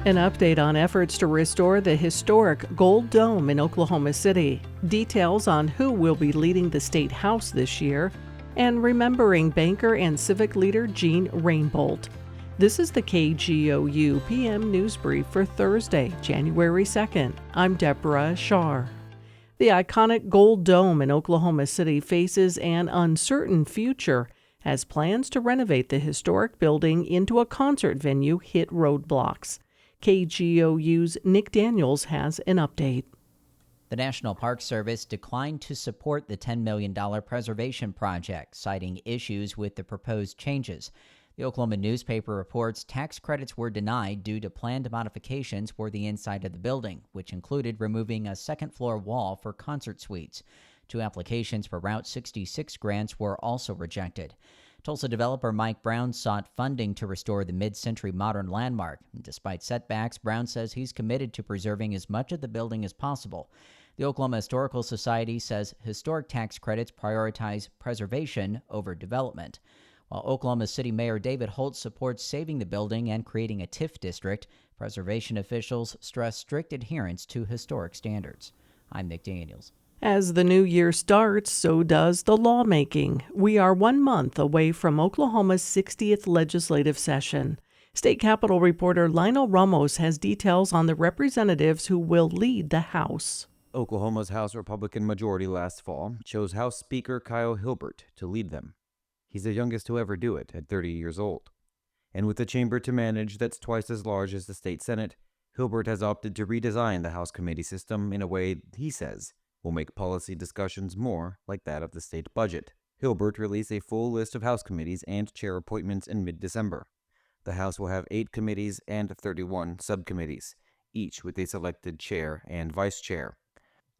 An update on efforts to restore the historic Gold Dome in Oklahoma City, details on who will be leading the State House this year, and remembering banker and civic leader Gene Rainbolt. This is the KGOU PM News Brief for Thursday, January 2nd. I'm Deborah Shar. The iconic Gold Dome in Oklahoma City faces an uncertain future as plans to renovate the historic building into a concert venue hit roadblocks. KGOU's Nick Daniels has an update. The National Park Service declined to support the $10 million preservation project, citing issues with the proposed changes. The Oklahoma newspaper reports tax credits were denied due to planned modifications for the inside of the building, which included removing a second-floor wall for concert suites. 2 applications for Route 66 grants were also rejected. Tulsa developer Mike Brown sought funding to restore the mid-century modern landmark. Despite setbacks, Brown says he's committed to preserving as much of the building as possible. The Oklahoma Historical Society says historic tax credits prioritize preservation over development. While Oklahoma City Mayor David Holt supports saving the building and creating a TIF district, preservation officials stress strict adherence to historic standards. I'm Nick Daniels. As the new year starts, so does the lawmaking. We are 1 month away from Oklahoma's 60th legislative session. State Capitol reporter Lionel Ramos has details on the representatives who will lead the House. Oklahoma's House Republican majority last fall chose House Speaker Kyle Hilbert to lead them. He's the youngest to ever do it at 30 years old. And with a chamber to manage that's twice as large as the state Senate, Hilbert has opted to redesign the House committee system in a way he says will make policy discussions more like that of the state budget. Hilbert released a full list of House committees and chair appointments in mid-December. The House will have 8 committees and 31 subcommittees, each with a selected chair and vice chair.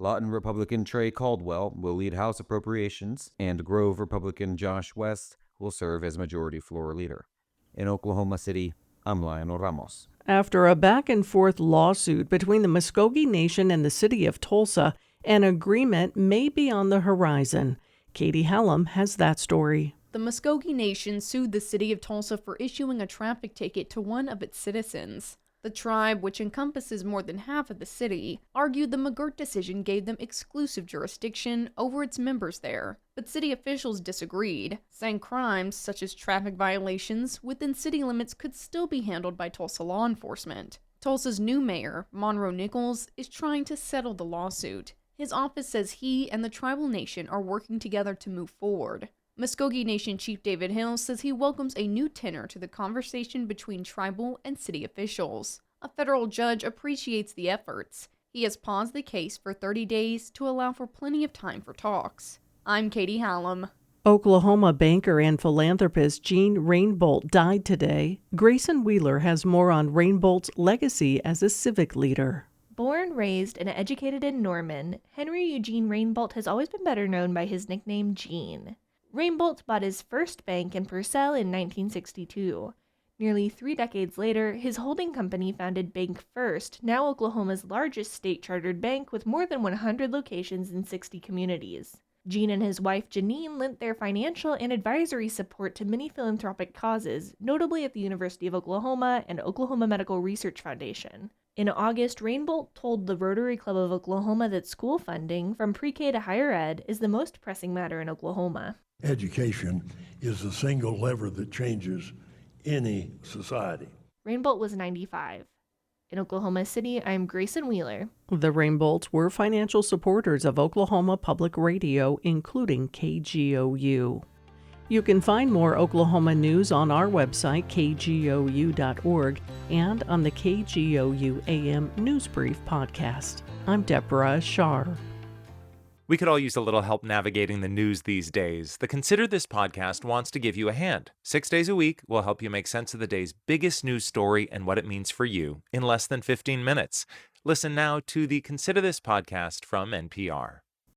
Lawton Republican Trey Caldwell will lead House Appropriations, and Grove Republican Josh West will serve as Majority Floor Leader. In Oklahoma City, I'm Lionel Ramos. After a back-and-forth lawsuit between the Muskogee Nation and the city of Tulsa, an agreement may be on the horizon. Katie Hallam has that story. The Muskogee Nation sued the city of Tulsa for issuing a traffic ticket to one of its citizens. The tribe, which encompasses more than half of the city, argued the McGirt decision gave them exclusive jurisdiction over its members there. But city officials disagreed, saying crimes such as traffic violations within city limits could still be handled by Tulsa law enforcement. Tulsa's new mayor, Monroe Nichols, is trying to settle the lawsuit. His office says he and the tribal nation are working together to move forward. Muskogee Nation Chief David Hill says he welcomes a new tenor to the conversation between tribal and city officials. A federal judge appreciates the efforts. He has paused the case for 30 days to allow for plenty of time for talks. I'm Katie Hallam. Oklahoma banker and philanthropist Gene Rainbolt died today. Grayson Wheeler has more on Rainbolt's legacy as a civic leader. Born, raised, and educated in Norman, Henry Eugene Rainbolt has always been better known by his nickname Gene. Rainbolt bought his first bank in Purcell in 1962. Nearly 3 decades later, his holding company founded Bank First, now Oklahoma's largest state-chartered bank with more than 100 locations in 60 communities. Gene and his wife Janine lent their financial and advisory support to many philanthropic causes, notably at the University of Oklahoma and Oklahoma Medical Research Foundation. In August, Rainbolt told the Rotary Club of Oklahoma that school funding, from pre-K to higher ed, is the most pressing matter in Oklahoma. Education is the single lever that changes any society. Rainbolt was 95. In Oklahoma City, I'm Grayson Wheeler. The Rainbolts were financial supporters of Oklahoma Public Radio, including KGOU. You can find more Oklahoma news on our website, kgou.org, and on the KGOU AM NewsBrief podcast. I'm Deborah Shar. We could all use a little help navigating the news these days. The Consider This podcast wants to give you a hand. 6 days a week, we'll help you make sense of the day's biggest news story and what it means for you in less than 15 minutes. Listen now to the Consider This podcast from NPR.